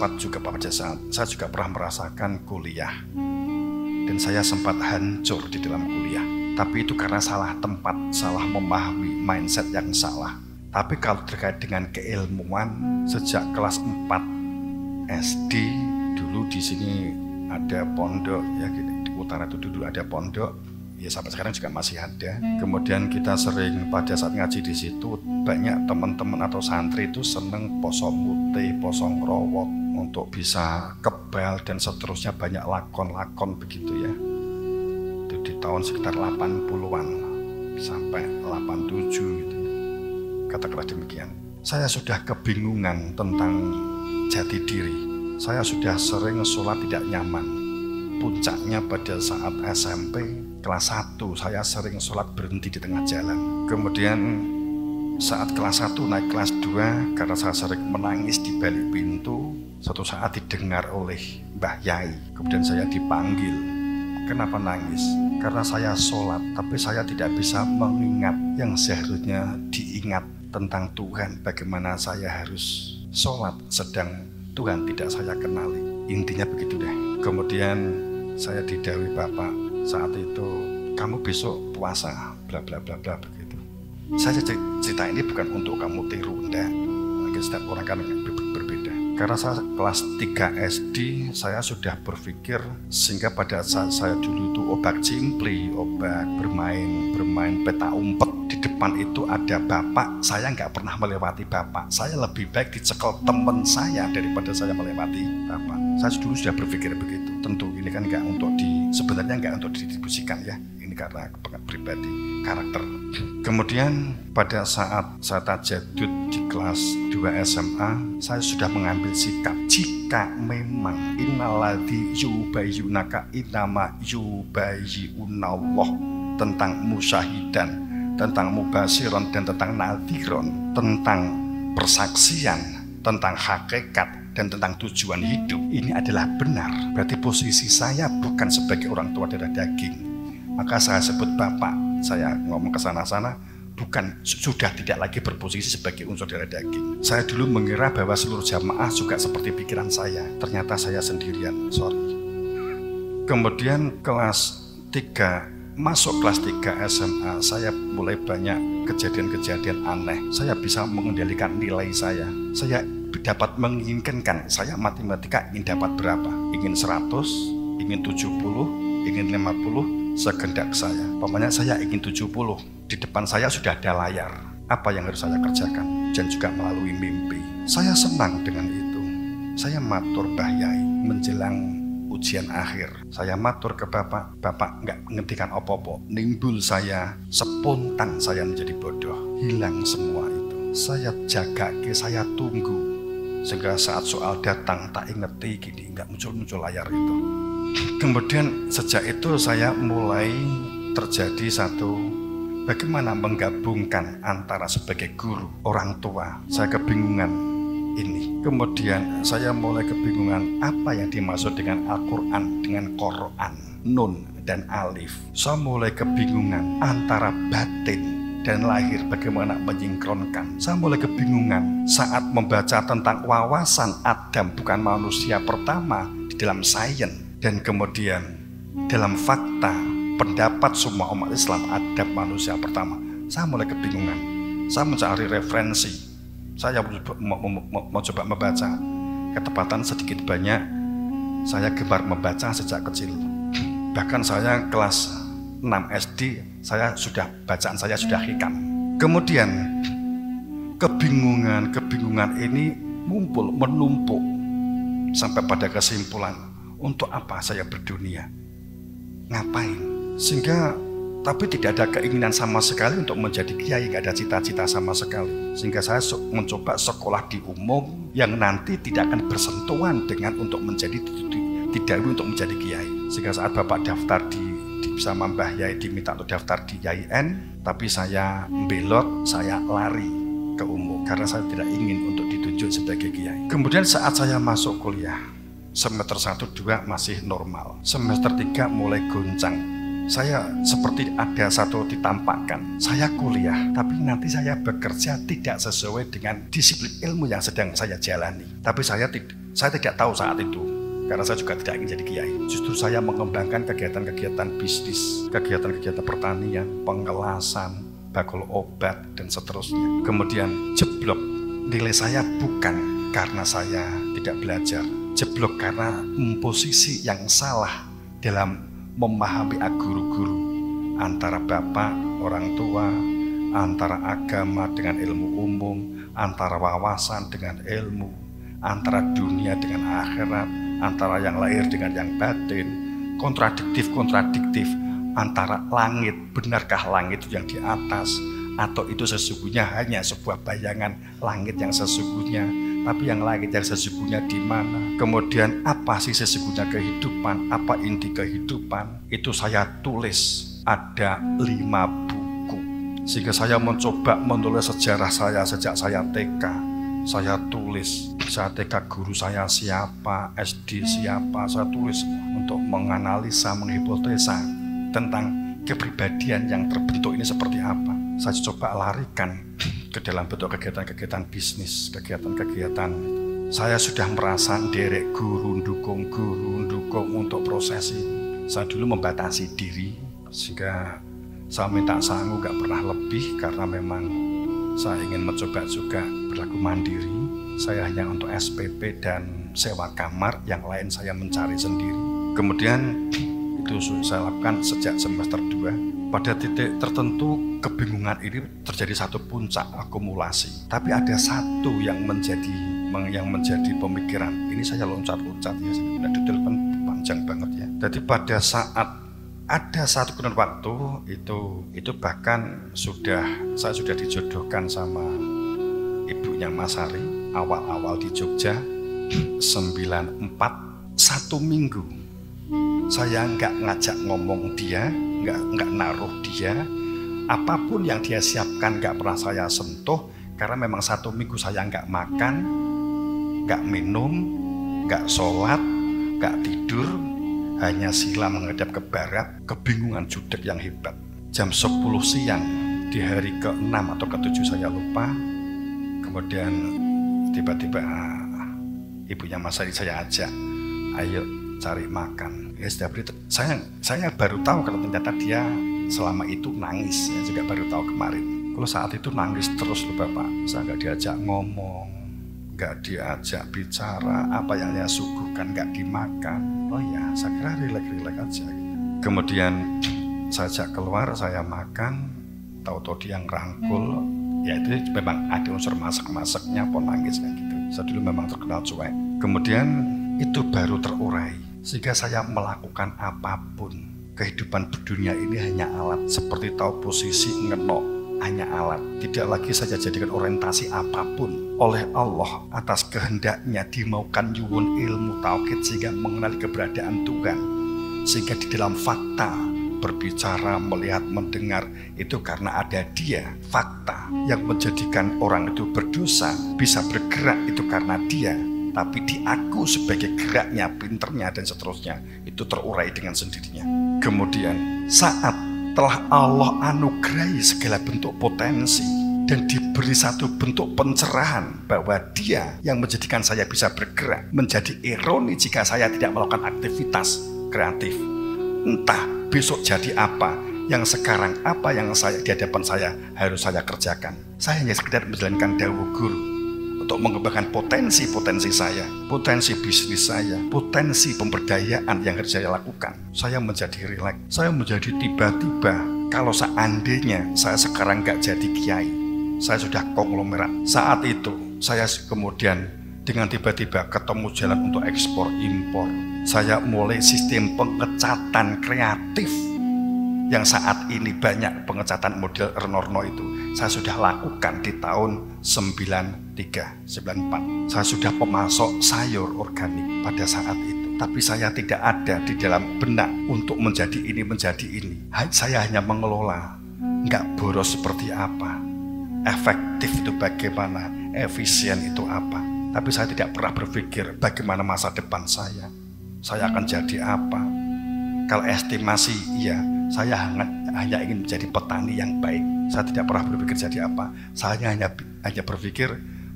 sempat juga pada saat saya juga pernah merasakan kuliah. Dan saya sempat hancur di dalam kuliah. Tapi itu karena salah tempat, salah memahami mindset yang salah. Tapi kalau terkait dengan keilmuan, sejak kelas 4 SD dulu di sini ada pondok ya, di utara itu dulu ada pondok. Ya sampai sekarang juga masih ada. Kemudian kita sering pada saat ngaji di situ, banyak teman-teman atau santri itu seneng poso mutih, poso ngrowok untuk bisa kebal dan seterusnya, banyak lakon-lakon begitu ya. Itu di tahun sekitar 80-an sampai 87 gitu. Katakanlah demikian. Saya sudah kebingungan tentang jati diri. Saya sudah sering sholat tidak nyaman. Puncaknya pada saat SMP kelas 1 saya sering sholat berhenti di tengah jalan. Kemudian saat kelas 1 naik kelas 2, karena saya sering menangis di balik pintu, suatu saat didengar oleh Mbah Yai. Kemudian saya dipanggil. Kenapa nangis? Karena saya sholat, tapi saya tidak bisa mengingat yang seharusnya diingat tentang Tuhan. Bagaimana saya harus sholat sedang Tuhan tidak saya kenali. Intinya begitu deh. Kemudian saya didhawuhi Bapak saat itu, kamu besok puasa bla bla bla bla begitu. Saya cerita ini bukan untuk kamu tiru, enggak. Mungkin setiap orang kan berbeda. Karena saya kelas 3 SD saya sudah berpikir, sehingga pada saat saya dulu itu obat cimpli, obat bermain peta umpet, di depan itu ada bapak, saya nggak pernah melewati bapak. Saya lebih baik dicekel teman saya daripada saya melewati bapak. Saya dulu sudah berpikir begitu. Tentu ini kan sebenarnya nggak untuk didistribusikan ya. Ini karena pribadi, karakter. Kemudian pada saat saya tajadud di kelas 2 SMA, saya sudah mengambil sikap, jika memang innalladzi yubayyunaka innama yubayyunallah, tentang musyahidan, tentang mubasyiron dan tentang nadhiron, tentang persaksian, tentang hakikat dan tentang tujuan hidup, ini adalah benar. Berarti posisi saya bukan sebagai orang tua darah daging. Maka saya sebut bapak, saya ngomong ke sana-sana, sudah tidak lagi berposisi sebagai unsur darah daging. Saya dulu mengira bahwa seluruh jamaah juga seperti pikiran saya. Ternyata saya sendirian, sorry. Kemudian kelas 3, masuk kelas 3 SMA, saya mulai banyak kejadian-kejadian aneh. Saya bisa mengendalikan nilai saya. Saya dapat menginginkan, saya matematika ingin dapat berapa? Ingin 100, ingin 70, ingin 50, sekehendak saya. Pamannya saya ingin 70, di depan saya sudah ada layar. Apa yang harus saya kerjakan? Dan juga melalui mimpi. Saya senang dengan itu. Saya matur Mbah Yai menjelang ujian akhir. Saya matur ke Bapak nggak menghentikan apa-apa. Nimbul saya, spontan saya menjadi bodoh. Hilang semua itu. Saya jaga, saya tunggu. Sehingga saat soal datang tak ingeti gini, nggak muncul layar itu. Kemudian sejak itu saya mulai terjadi satu, bagaimana menggabungkan antara sebagai guru, orang tua. Saya kebingungan ini. Kemudian saya mulai kebingungan apa yang dimaksud dengan Al-Quran, dengan Quran, nun dan alif. Saya mulai kebingungan antara batin dan lahir, bagaimana menyingkronkan. Saya mulai kebingungan saat membaca tentang wawasan Adam bukan manusia pertama di dalam sains, dan kemudian dalam fakta pendapat semua umat Islam Adam manusia pertama. Saya mulai kebingungan. Saya mencari referensi. Saya mau coba membaca. Ketepatan sedikit banyak saya gemar membaca sejak kecil. Bahkan saya kelas 6 SD bacaan saya sudah hikam. Kemudian kebingungan ini menumpuk sampai pada kesimpulan, untuk apa saya berdunia? Ngapain? Sehingga tapi tidak ada keinginan sama sekali untuk menjadi kiai, nggak ada cita-cita sama sekali. Sehingga saya mencoba sekolah di umum yang nanti tidak akan bersentuhan dengan untuk menjadi untuk menjadi kiai. Sehingga saat Bapak daftar sama Mbah Yai diminta untuk daftar di YIN, tapi saya belot, saya lari ke umum karena saya tidak ingin untuk ditunjuk sebagai kiai. Kemudian saat saya masuk kuliah, semester 1-2 masih normal, semester 3 mulai goncang. Saya seperti ada satu ditampakkan, saya kuliah tapi nanti saya bekerja tidak sesuai dengan disiplin ilmu yang sedang saya jalani. Tapi saya Saya tidak tahu saat itu, karena saya juga tidak ingin jadi kiai. Justru saya mengembangkan kegiatan-kegiatan bisnis, kegiatan-kegiatan pertanian, pengelasan, bakul obat, dan seterusnya. Kemudian jeblok, nilai saya bukan karena saya tidak belajar. Jeblok karena posisi yang salah dalam memahami guru-guru, antara bapak, orang tua, antara agama dengan ilmu umum, antara wawasan dengan ilmu, antara dunia dengan akhirat, antara yang lahir dengan yang batin, kontradiktif, antara langit, benarkah langit yang di atas, atau itu sesungguhnya hanya sebuah bayangan langit yang sesungguhnya, tapi yang langit yang sesungguhnya di mana? Kemudian apa sih sesungguhnya kehidupan? Apa inti kehidupan? Itu saya tulis, ada 5 buku. Sehingga saya mencoba menulis sejarah saya sejak saya TK. Saya tulis, saya TK guru saya siapa, SD siapa, saya tulis untuk menganalisa, menghipotesa tentang kepribadian yang terbentuk ini seperti apa. Saya coba larikan ke dalam bentuk kegiatan-kegiatan bisnis, kegiatan-kegiatan. Saya sudah merasa derek guru, dukung untuk proses ini. Saya dulu membatasi diri, sehingga saya minta sangu gak pernah lebih, karena memang saya ingin mencoba juga berlaku mandiri. Saya hanya untuk SPP dan sewa kamar, yang lain saya mencari sendiri. Kemudian itu saya lakukan sejak semester 2. Pada titik tertentu kebingungan ini terjadi satu puncak akumulasi. Tapi ada satu yang menjadi pemikiran. Ini saya loncat-loncat ya, saya detail kan panjang banget ya. Jadi pada saat ada satu kurun waktu itu bahkan saya sudah dijodohkan sama ibunya Mas Ari awal-awal di Jogja 94. 1 minggu saya nggak ngajak ngomong dia, nggak naruh dia, apapun yang dia siapkan nggak pernah saya sentuh, karena memang 1 minggu saya nggak makan, nggak minum, nggak sholat, nggak tidur, hanya sila menghadap ke barat, kebingungan jutek yang hebat. Jam 10 siang di hari ke-6 atau ke-7 saya lupa, kemudian tiba-tiba ibunya Mas Ari saya ajak, ayo cari makan. Ya, saya baru tahu kalau ternyata dia selama itu nangis, ya juga baru tahu kemarin. Kalau saat itu nangis terus loh Bapak, saya nggak diajak ngomong, nggak diajak bicara, apa yang dia suguhkan nggak dimakan. Oh ya, saya kira rileks aja. Kemudian saya ajak keluar, saya makan, tahu-tahu dia ngerangkul, ya itu memang ada unsur masak-masaknya, pun nangis kayak gitu. Saya dulu memang terkenal cuek. Kemudian itu baru terurai, sehingga saya melakukan apapun. Kehidupan berdunia ini hanya alat, seperti tahu posisi ngenok, hanya alat. Tidak lagi saya jadikan orientasi apapun. Oleh Allah atas kehendaknya dimaukan nyuwun ilmu tauhid sehingga mengenali keberadaan Tuhan. Sehingga di dalam fakta berbicara, melihat, mendengar itu karena ada dia. Fakta yang menjadikan orang itu berdosa bisa bergerak itu karena dia. Tapi di aku sebagai geraknya, pinternya, dan seterusnya itu terurai dengan sendirinya. Kemudian saat telah Allah anugerahi segala bentuk potensi dan diberi satu bentuk pencerahan bahwa dia yang menjadikan saya bisa bergerak, menjadi ironi jika saya tidak melakukan aktivitas kreatif. Entah besok jadi apa, yang sekarang apa yang di hadapan saya harus saya kerjakan. Saya hanya sekedar menjalankan dawuh guru untuk mengembangkan potensi-potensi saya, potensi bisnis saya, potensi pemberdayaan yang harus saya lakukan. Saya menjadi rileks, saya menjadi tiba-tiba, kalau seandainya saya sekarang nggak jadi kiai, saya sudah konglomerat. Saat itu saya kemudian dengan tiba-tiba ketemu jalan untuk ekspor impor. Saya mulai sistem pengecatan kreatif yang saat ini banyak pengecatan model Ernorno itu saya sudah lakukan di tahun 93, 94. Saya sudah pemasok sayur organik pada saat itu. Tapi saya tidak ada di dalam benak untuk menjadi ini. Saya hanya mengelola, nggak boros seperti apa, efektif itu bagaimana, efisien itu apa. Tapi saya tidak pernah berpikir bagaimana masa depan saya akan jadi apa. Kalau estimasi, iya, saya hanya ingin menjadi petani yang baik. Saya tidak pernah berpikir jadi apa. Saya hanya berpikir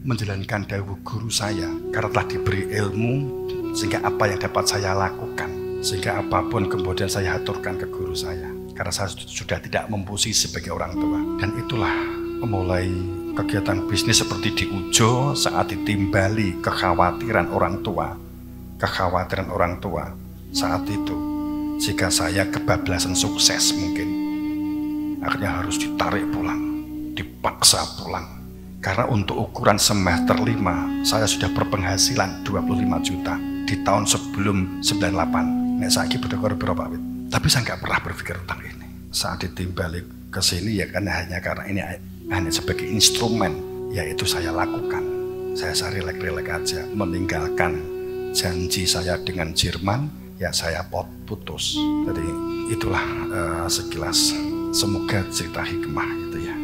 menjalankan dawuh guru saya, karena telah diberi ilmu, sehingga apa yang dapat saya lakukan, sehingga apapun kemudian saya aturkan ke guru saya, karena saya sudah tidak memposisi sebagai orang tua. Dan itulah memulai kegiatan bisnis seperti di Ujo saat ditimbali kekhawatiran orang tua saat itu, jika saya kebablasan sukses mungkin, akhirnya harus ditarik pulang, dipaksa pulang. Karena untuk ukuran semester 5 saya sudah berpenghasilan 25 juta di tahun sebelum 98. Nek saiki berapa Pak Wit? Tapi saya nggak pernah berpikir tentang ini. Saat ditimbali ke sini ya kan hanya karena ini hanya sebagai instrumen, yaitu saya lakukan. Saya rileks aja, meninggalkan janji saya dengan Jerman, ya saya putus. Jadi itulah sekilas, semoga cerita hikmah gitu ya,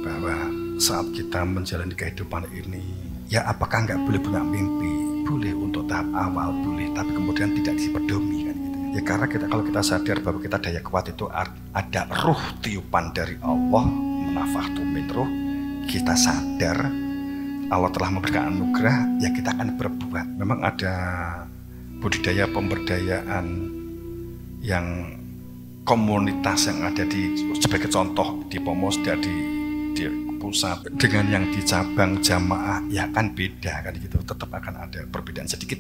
bahwa saat kita menjalani kehidupan ini, ya apakah nggak boleh punya mimpi? Boleh untuk tahap awal, boleh, tapi kemudian tidak dipedomi kan gitu. Ya karena kalau kita sadar bahwa kita daya kuat itu ada ruh tiupan dari Allah, menafahtu min ruh, kita sadar Allah telah memberikan anugerah, ya kita akan berbuat. Memang ada budidaya pemberdayaan yang komunitas yang ada di, sebagai contoh di Pomosda di pusat dengan yang di cabang jamaah, ya kan beda kan gitu, tetap akan ada perbedaan sedikit,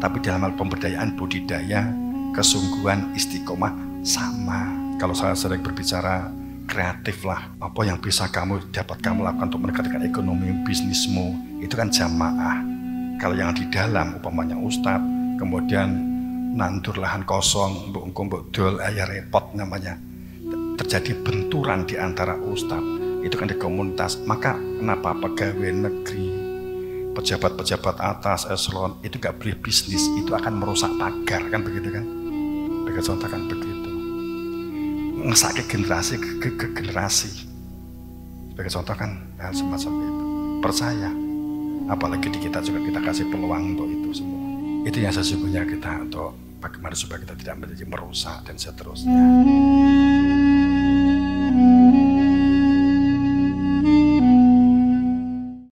tapi dalam hal pemberdayaan, budidaya, kesungguhan, istiqomah sama. Kalau saya sering berbicara kreatif lah, apa yang bisa kamu lakukan untuk meningkatkan ekonomi bisnismu, itu kan jamaah. Kalau yang di dalam umpamanya ustadz, kemudian nandur lahan kosong, mbok dol ya repot namanya, terjadi benturan di antara ustadz, itu kan di komunitas. Maka kenapa pegawai negeri, pejabat-pejabat atas eselon itu gak boleh bisnis, itu akan merusak pagar kan begitu kan, sebagai contoh kan begitu, ngesake generasi ke generasi, sebagai contoh kan hal semacam itu. Percaya, apalagi di kita juga kita kasih peluang untuk itu semua. Itu yang sesungguhnya kita untuk bagaimana supaya kita tidak menjadi merusak dan seterusnya.